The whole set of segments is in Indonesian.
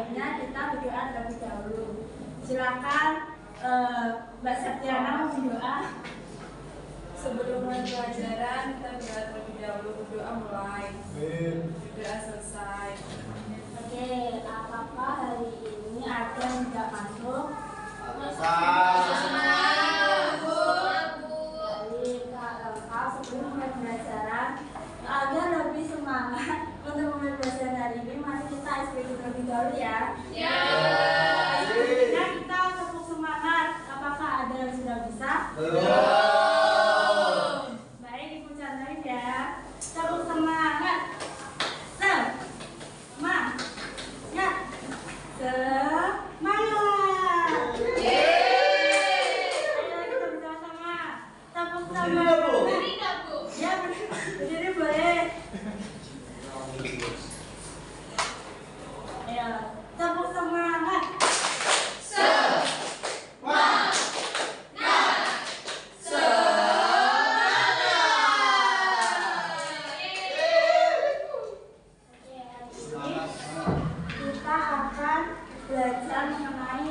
baiknya kita berdoa terlebih dahulu. Silakan Mbak Septiana berdoa. Sebelum mulai pelajaran kita berdoa terlebih dahulu, berdoa mulai, berdoa selesai. Oke, apakah hari ini ada yang tidak masuk? Sebelum mulai pelajaran, agar lebih semangat untuk mulai pelajaran hari ini, mari kita SPG terlebih dahulu ya. Nah, kita tepuk semangat. Apakah ada yang sudah bisa? Baik, Ibu candain ya. Tepuk semangat. Semangat. Semangat. Ayo kita bersama-sama. Tepuk semangat. Ya, berdiri boleh. Ayo, tepuk semangat. Kita akan belajar mengenai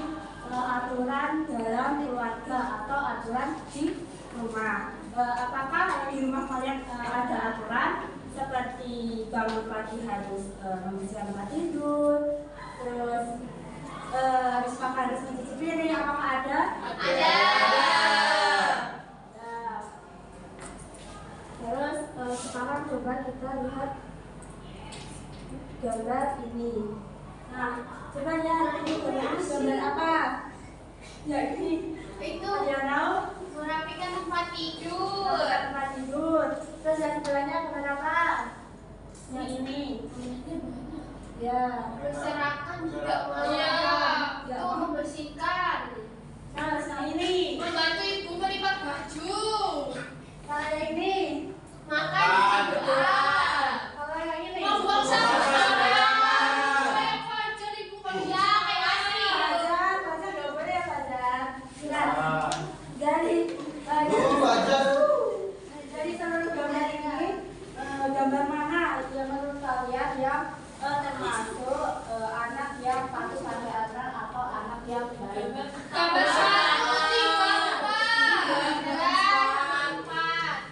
aturan dalam keluarga atau aturan di rumah. Apakah di rumah kalian ada aturan seperti bangun pagi harus membersihkan tempat tidur, terus harus makan harus mencuci piring? Apakah ada? Ada. Terus sekarang coba kita lihat gambar ini. Nah, coba ya, ini gambar apa? Ya ini. Itu Ada yang tahu? merapikan tempat tidur. Tempat tidur. Terus yang sebelahnya gambar apa? Yang ini. Ya. Berserakan juga Iya. itu membersihkan. Nah, yang ini. Membantu ibu melipat baju. Kalau yang ini. Makan dan berdoa. Kalau yang ini. Membuang sampah. Kayak fajar ibu kerja kayak asli. Fajar nggak boleh ya Fajar. Dari dari seluruh gambar ini, gambar mana yang menurut kalian yang termasuk anak yang patuh sampai aturan atau anak yang baik? Gambar 1, 3, 4.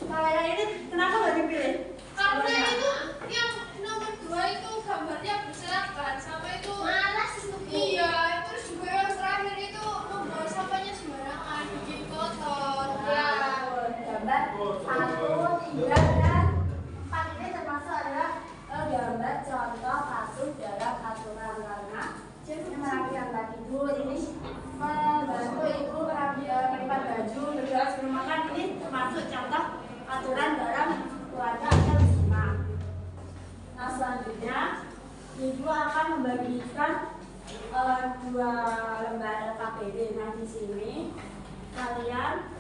Kalau yang ini kenapa nggak dipilih? Karena itu yang nomor 2 itu gambarnya berserakan sama itu malas itu. Iya, terus juga yang terakhir itu membawa sampahnya sembarangan, bikin kotor. Ya, gambar 1, 3, dan 4 ini termasuk adalah gambar contoh patuh dalam aturan karena merapikan tempat tidur ini membantu ibu melipat baju berdoa sebelum makan ini termasuk contoh aturan dalam keluarga atau rumah. Nah selanjutnya ibu akan membagikan 2 lembar LKPD. Nah di sini kalian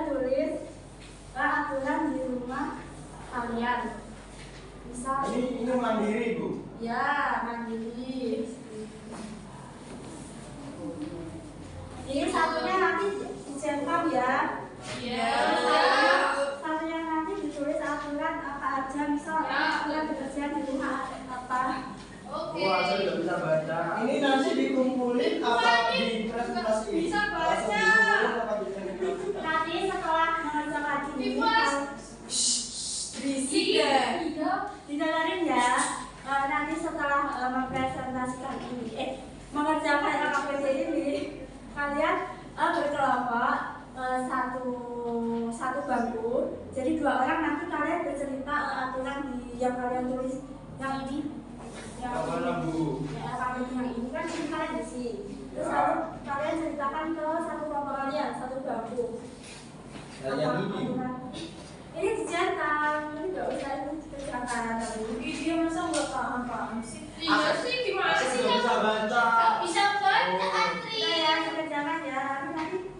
tulis aturan di rumah kalian. Misal Ini mandiri, Bu. ya mandiri. Ini satunya nanti dicetak ya. Iya. Satunya nanti ditulis aturan apa aja, misal aturan bekerja di rumah apa. Oke. Wah, saya udah bisa baca. Ini nanti dikumpulin apa di presentasi? Bisa baca. Dikumpulin apa di Nanti setelah mengerjakan ini Berisik deh. didengarin ya. Nanti setelah mempresentasikan ini, mengerjakan LKPD ini, kalian berkelompok satu bangku. Jadi 2 orang nanti kalian bercerita aturan yang kalian tulis yang ini. Yang mana, Bu? Ya, LKPD yang ini kan ini kalian isi. Terus lalu kalian ceritakan ke satu kelompok kalian, satu bangku. Yang ini. Ini dicetak, ini nggak usah itu dikerjakan. Dia masa nggak paham sih? Iya sih, gimana Saya sih? udah bisa baca. Nggak bisa baca, Andri. Nah, ya dikerjakan ya. Nanti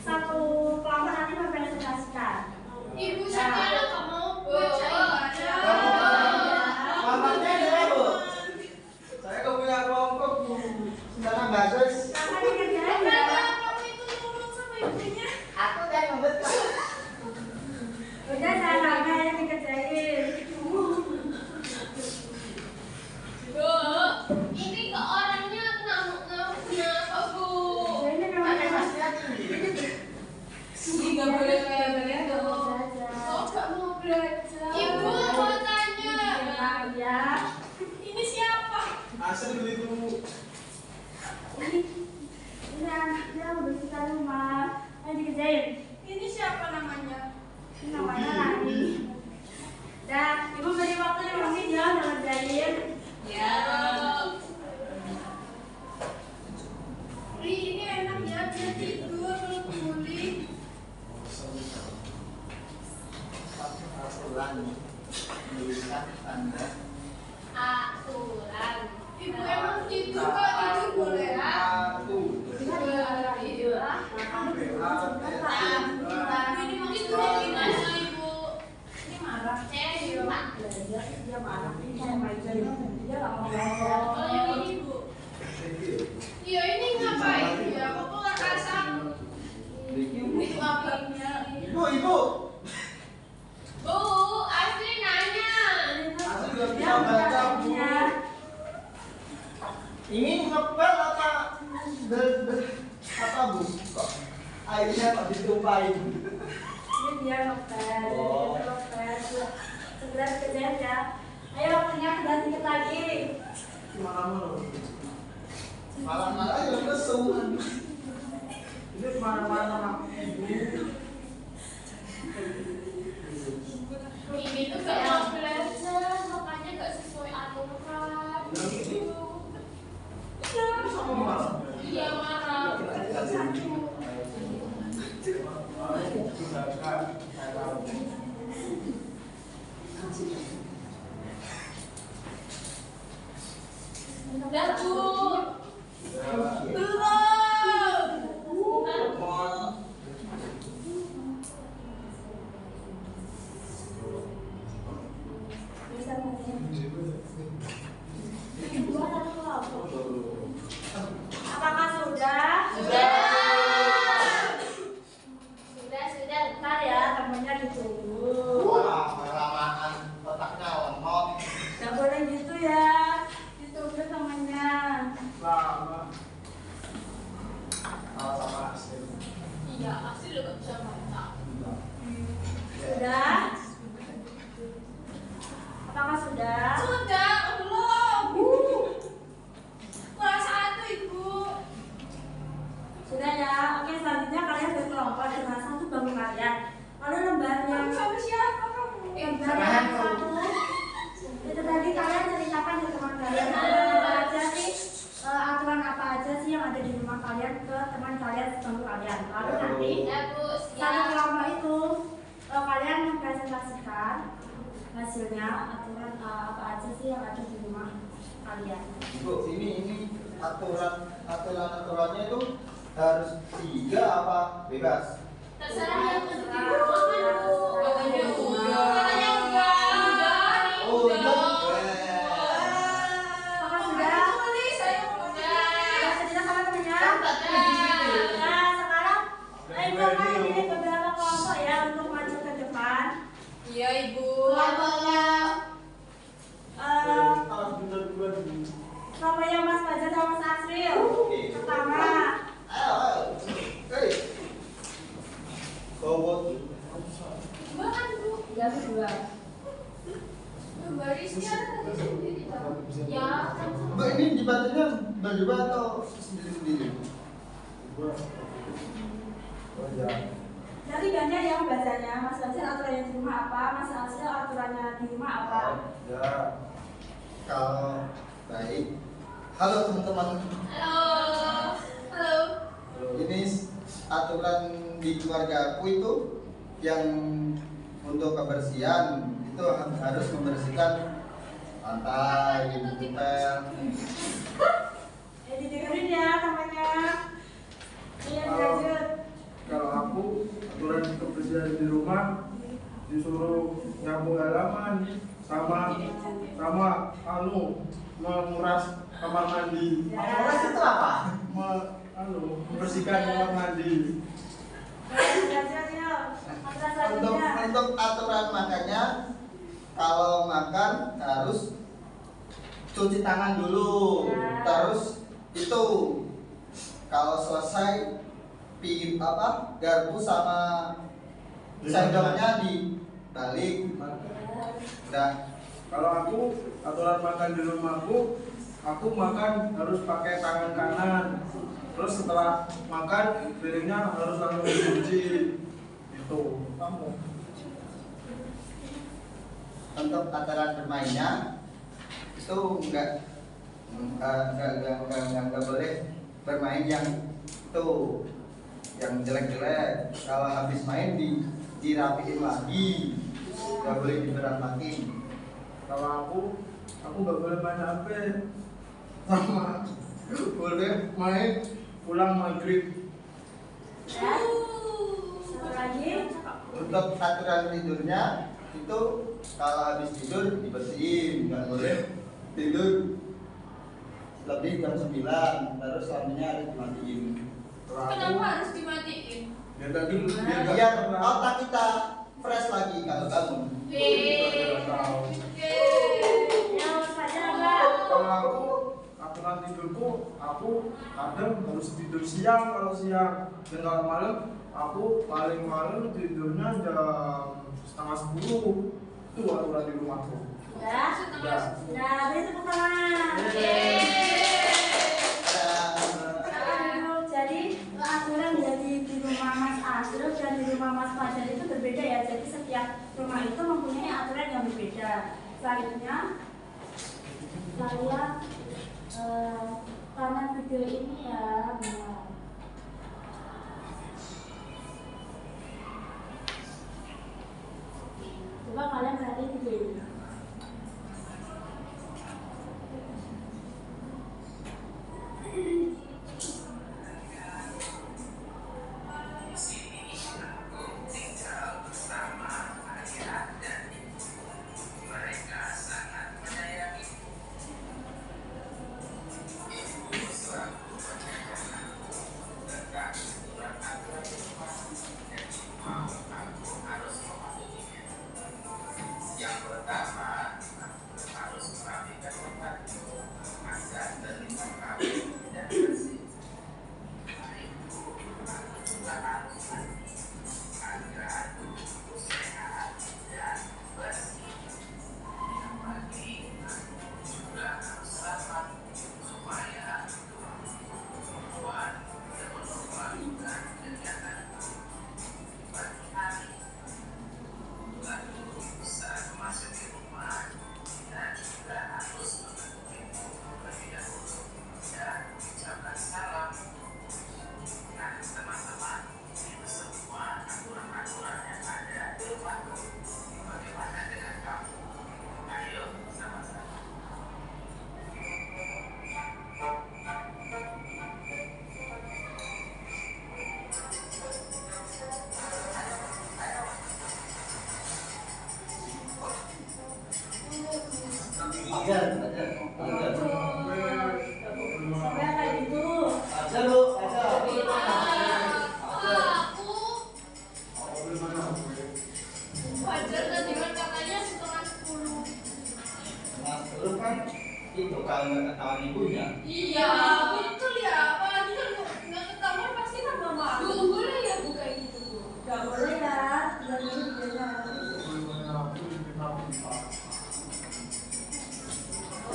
satu kelompok nanti mempresentasikan. Ibu saya nggak mau baca. Kelompoknya ada, Bu. Saya nggak punya kelompok, Bu. Sedangkan bagus. Apa dikerjain ya? Kamu itu nurut sama ibunya. Aku kan ngebet. Udah jangan yang dikerjain. dulu itu. Ini anaknya membersihkan rumah. Ayo dikerjain. Ini siapa namanya? Ini namanya Rani. Dan ibu beri waktu 5 menit ya udah ngerjain. Ya. Ri, ini enak ya, dia tidur belum pulih. Aturan menuliskan tanda. Aturan. Ibu emang tidur kok tidur boleh ya? Ini mau tidur gimana ibu? Ini marah. Dia Dia marah. Ini kayak main game. Dia nggak mau belajar. Oh yang ini bu. Iya ini ngapain ya? Kok keluar asap? Itu apanya? Ibu. Bu, Asli nanya. Asli nggak bisa baca, Bu. Ini ngepel apa? Apa, Bu? Kok airnya kok ditumpahin? Ini dia ngepel. Oh. Dia ngepel. Segera kerjain ya. Ayo waktunya udah sedikit lagi. Malam-malam ya lesu. Ini kemana-mana Ibu. Ini tuh gak mau belajar, makanya gak sesuai aturan. Iya marah. Udah bu. Bisa apakah sudah? Sudah. Bentar ya, temennya ditunggu. Wah, kelamaan otaknya lemot. Gak boleh gitu ya. Ditunggu temennya. Lama. Sama Asli. Iya, Asli lo gak bisa baca. Sudah? Apakah sudah? Sudah, belum. Kelas 1 ibu. Sudah ya. Oke, selanjutnya kalian berkelompok dengan satu bangku kalian. Lalu lembar yang Sama siapa kamu? lembar yang satu itu tadi kalian ceritakan ke teman kalian apa aja sih aturan apa aja sih yang ada di rumah kalian ke teman kalian sebangku kalian. Lalu nanti Ya bu, satu siap. kelompok itu kalian mempresentasikan hasilnya aturan apa aja sih yang ada di rumah kalian. Ibu, ini aturannya itu harus 3 apa bebas? Terserah yang untuk di rumah kan bu. Katanya udah. Katanya udah. Oh, Udah. Apakah sudah? Tulis, saya mau Sudah cerita sama temennya? Udah. Nah, sekarang ibu akan pilih beberapa kelompok ya untuk maju ke depan. Iya ibu. Kelompoknya Mas Fajar sama Mas Asril. Oke. Pertama, Ayo. Hei. Bobot. Makan bu. ya kedua. Barisnya sendiri tahu. Ya. Mbak, ini dibantunya berdua atau sendiri-sendiri? Oh ya. Nanti gantian ya bacanya. Mas Fajar aturannya di rumah apa? Mas Asril aturannya di rumah apa? Ya. Kalau baik. Halo teman-teman. Halo. Halo. Ini aturan di keluarga aku itu yang untuk kebersihan itu harus membersihkan lantai, ngepel. Didengerin ya namanya. Iya, lanjut. Kalau aku aturan kebersihan di rumah disuruh nyapu halaman sama menguras kamar mandi, Menguras itu apa? membersihkan kamar mandi. Untuk aturan makannya, kalau makan harus cuci tangan dulu, terus itu kalau selesai garpu sama sendoknya dibalik. Udah. Kalau aku aturan makan di rumahku aku makan harus pakai tangan kanan. Terus setelah makan piringnya harus langsung dicuci. Itu kamu. Untuk aturan bermainnya itu enggak boleh bermain yang itu yang jelek-jelek. Kalau habis main dirapiin lagi, nggak boleh diberantakin. Kalau aku nggak boleh main HP, sama boleh main pulang maghrib. Satu lagi. Untuk aturan tidurnya itu kalau habis tidur dibersihin, nggak boleh tidur lebih jam 9, terus lampunya harus dimatiin. Kenapa harus dimatiin? Ya tadi biar Biar otak kita fresh lagi kalau bangun. Yang saja Mbak. Kalau aturan tidurku, aku kadang harus tidur siang kalau siang, dan kalau malam aku paling malam tidurnya jam 9:30. Itu aturan di rumahku. Ya. Nah, beri tepuk tangan. Jadi aturan dari di rumah Mas Asrul dan di rumah Mas Fajar itu berbeda ya. Jadi setiap rumah itu mempunyai aturan yang berbeda. Selanjutnya saya karena video ini ya benar. Coba kalian perhatiin video ini. Ajar. Sampai kayak gitu. Ajar lu, ajar. Wajar tadi kan katanya 9:30. Mas, lu kan itu kalau nggak ketahuan ibunya. Iya, betul ya. Apalagi kan nggak ketahuan pasti kan mama. Duh, boleh ya bu kayak gitu bu? Gak boleh ya. Gak boleh biasa.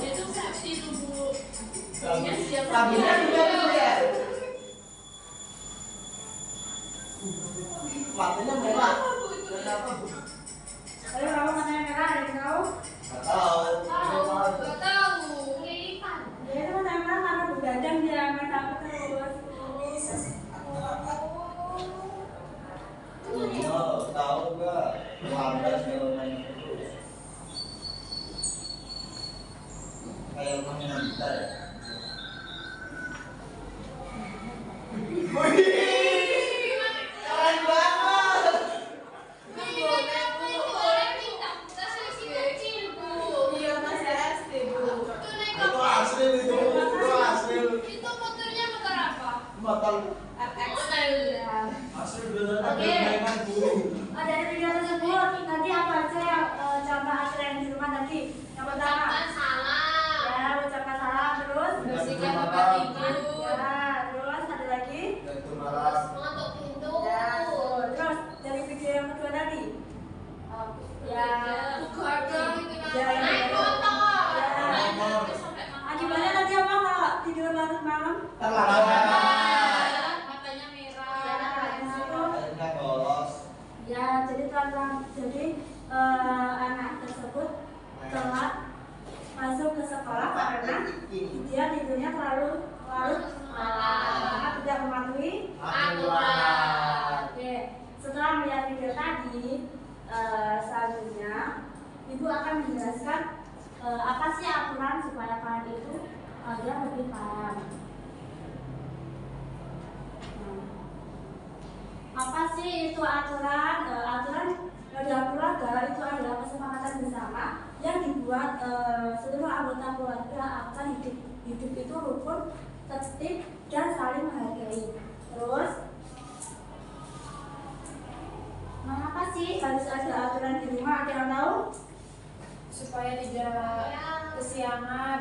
Itu safety tuh bu. Tapi siap juga ya. Matanya merah. Kenapa bu? Ayo kamu mana yang merah? Ada yang tahu? Nggak tahu. Nggak tahu. Lilipan. Dia itu mana yang merah karena begadang dia main apa terus. Oh, tahu nggak? Lambat kalau main terus. Kayak mainan gitar ya. Keren banget. Iya masih SD bu. Itu asli itu asli. Itu motornya motor apa? Motor Asli biasanya Oke. mainan burung. Dari video tersebut nanti apa aja yang contoh hasil yang di rumah nanti? Yang pertama, ya ucapkan salam terus. Bersihkan tempat tidur. Ya, terus ada lagi. dan itu malah Mengetuk pintu. Ya, terus dari video yang kedua tadi. Ya, Buka gang itu Ya, naik motor. Ya. Naik motor sampai mana? akibatnya nanti terlambat. Matanya merah. Akhirnya bolos. Ya, jadi anak tersebut telat masuk ke sekolah karena dia tidurnya terlalu larut karena tidak mematuhi Aturan. Oke, setelah melihat video tadi, selanjutnya Ibu akan menjelaskan apa sih aturan supaya kalian itu agar lebih paham. Apa sih itu aturan? Aturan dalam keluarga itu adalah kesepakatan bersama yang dibuat seluruh anggota keluarga akan hidup itu rukun, tertib, dan saling menghargai. Terus, mengapa sih harus ada aturan di rumah? Ada yang tahu? Supaya tidak kesiangan.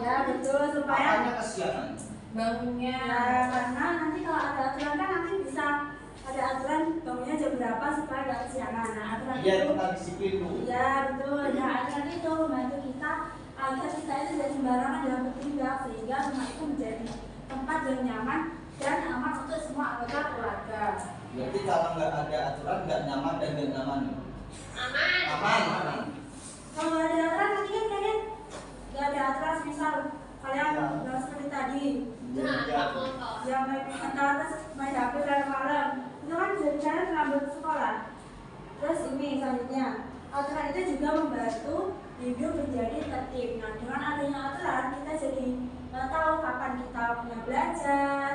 Ya betul, supaya Apanya kesiangan? Bangunnya. ya, karena nanti kalau ada aturan kan nanti bisa ada aturan bangunnya jam berapa supaya nggak kesiangan. Nah, aturan Iya, itu kita disiplin Bu. ya betul. Nah, aturan itu membantu kita agar kita itu tidak sembarangan dalam bertindak sehingga rumah itu menjadi tempat yang nyaman dan aman untuk semua anggota keluarga. Berarti kalau nggak ada aturan nggak nyaman dan nggak nyaman. Aman. Kalau nggak ada aturan nanti kan kalian nggak ada aturan, misal kalian nggak seperti tadi yang main HP dan malam itu kan jadi terlambat ke sekolah. Terus ini selanjutnya, aturan itu juga membantu hidup menjadi tertib. Nah, dengan adanya aturan kita jadi tahu kapan kita punya belajar,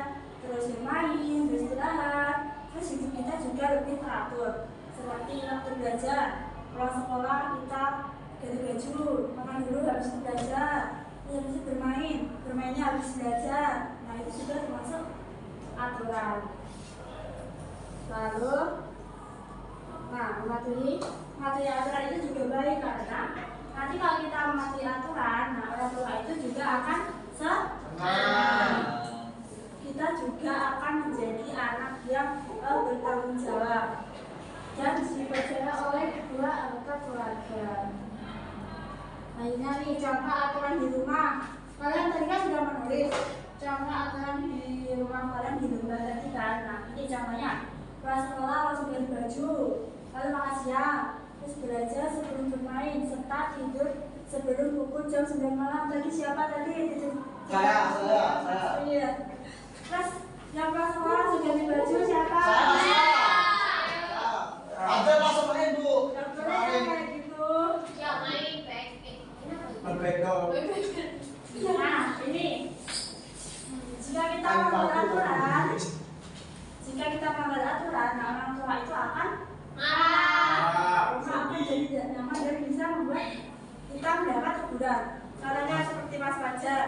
terus bermain, beristirahat, terus hidup kita juga lebih teratur. Seperti waktu belajar, pulang sekolah kita ganti baju, makan dulu habis itu belajar, habis itu bermainnya habis belajar. Nah, itu sudah termasuk aturan. Lalu, mematuhi aturan itu juga baik karena nanti kalau kita mematuhi aturan, nah orang tua itu juga akan senang. Kita juga akan menjadi anak yang bertanggung jawab dan dipercaya oleh kedua anggota keluarga. Nah, ini nih contoh aturan di rumah. Kalian tadi kan sudah menulis contoh aturan di rumah kalian di lembar tadi kan. Nah, ini contohnya. Pulang sekolah langsung ganti baju, lalu makan siang, terus belajar sebelum bermain, serta tidur sebelum pukul jam 9 malam. Tadi siapa tadi? Saya. Iya. Terus yang pulang sekolah langsung ganti baju siapa? Saya. Ada langsung main Bu. Gak boleh kayak gitu. Ya main baik. Berbeda. Nah, ini jika kita melanggar aturan, nah orang tua itu akan Marah. akan jadi tidak nyaman dan bisa membuat kita mendapat teguran. Caranya seperti Mas Fajar.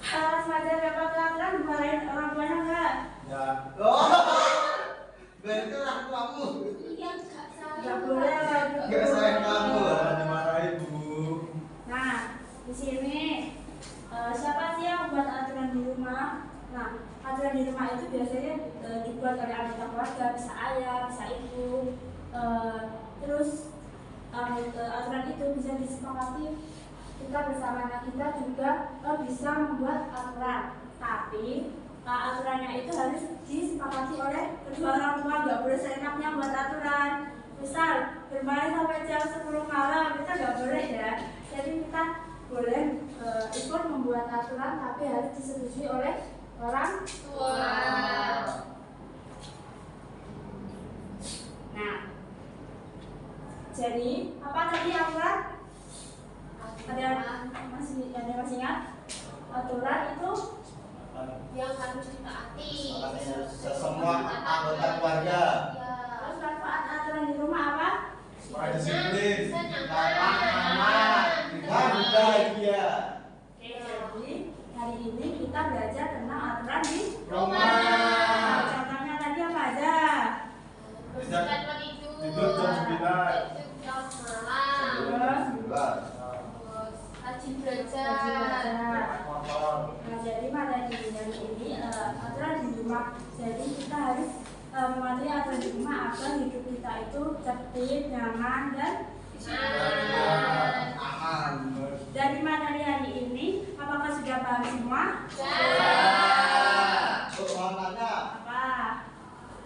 Kalau Mas Fajar dapat aturan dimarahin orang tuanya enggak? Ya. Berarti orang tuamu. Iya enggak salah. Enggak boleh lah gitu. Nggak sayang kamu. Dimarahin Bu. Nah, di sini siapa sih yang membuat aturan di rumah? Nah, aturan di rumah itu biasanya dibuat oleh anggota keluarga, bisa ayah, bisa ibu. Terus aturan itu bisa disepakati kita bersama. Nah, kita juga bisa membuat aturan, tapi aturannya itu harus disepakati oleh kedua orang tua. Nggak boleh seenaknya buat aturan. Misal bermain sampai jam 10 malam, kita nggak boleh ya. Jadi kita boleh ikut membuat aturan, tapi harus disetujui oleh orang tua. Nah, jadi apa tadi aturan? Ada masih ingat? Aturan itu Yang harus ditaati. Semua anggota keluarga. Ya. terus manfaat aturan di rumah apa? Supaya disiplin. Aman. Dan bahagia. Oke, jadi hari ini kita belajar tentang aturan di Rumah. Contohnya tadi apa aja? Bersihkan tempat tidur. Tidur jam 9. Jam malam. Sebelas. Terus rajin Rajin belajar. belajar. Motor. Nah, jadi pada ini aturan di rumah. Jadi kita harus mematuhi aturan di rumah agar hidup kita itu tertib, nyaman, dan Aman. dari materi hari ini, apakah sudah Bu, mau nanya, Apa?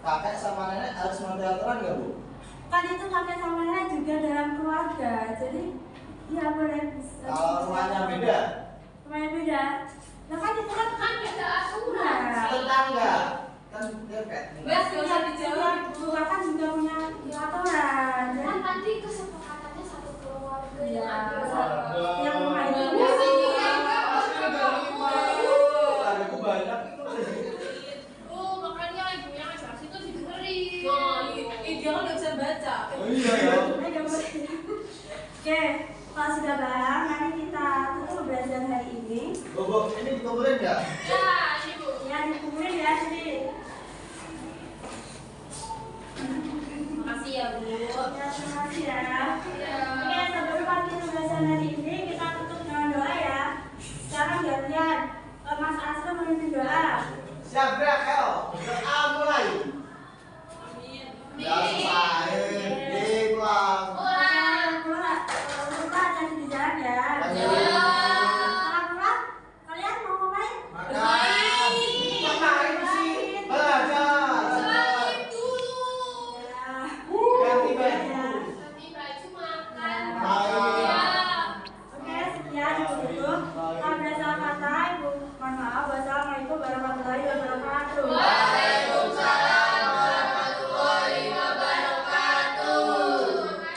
kakek sama nenek harus mengerti aturan nggak, Bu? Kan itu kakek sama nenek juga dalam keluarga, jadi ya boleh bisa. Kalau rumahnya beda, Rumahnya beda. Nah kan itu kan beda aturan. tetangga kan depet. Wes, gak usah dijawab. Juga kan juga punya aturan. Jadi Kan tadi kesepakatannya satu keluarga Iya. yang ada. yang rumah itu Ada aku banyak itu. Oh, makanya ibunya ngajak situ didengerin. Dia kan gak bisa baca. Oh iya ya. Nggak boleh. Oke, kalau sudah paham, nanti kita tutup pembelajaran hari ini. Bu, ini dikumpulin nggak? Ya, ini Bu. Ya, dikumpulin ya, sini. Makasih ya, Bu. Ya, terima kasih ya. Ya. Oke, sebelum akhir pembelajaran hari ini, kita tutup dengan doa ya. Sekarang gantian, Mas Asro memimpin doa. Siap gerak, ayo. Doa mulai. Amin. Ya selesai. Dipulang. Kita jadi di jalan ya. Ya. Pulang, kalian mau ngapain? Makan. Ngapain sih? Belajar. Salim dulu. Ya. Ganti baju. Ganti baju makan. Makan. Ya. Oke, sekian dulu. Ada salah kata, Ibu. Mohon maaf.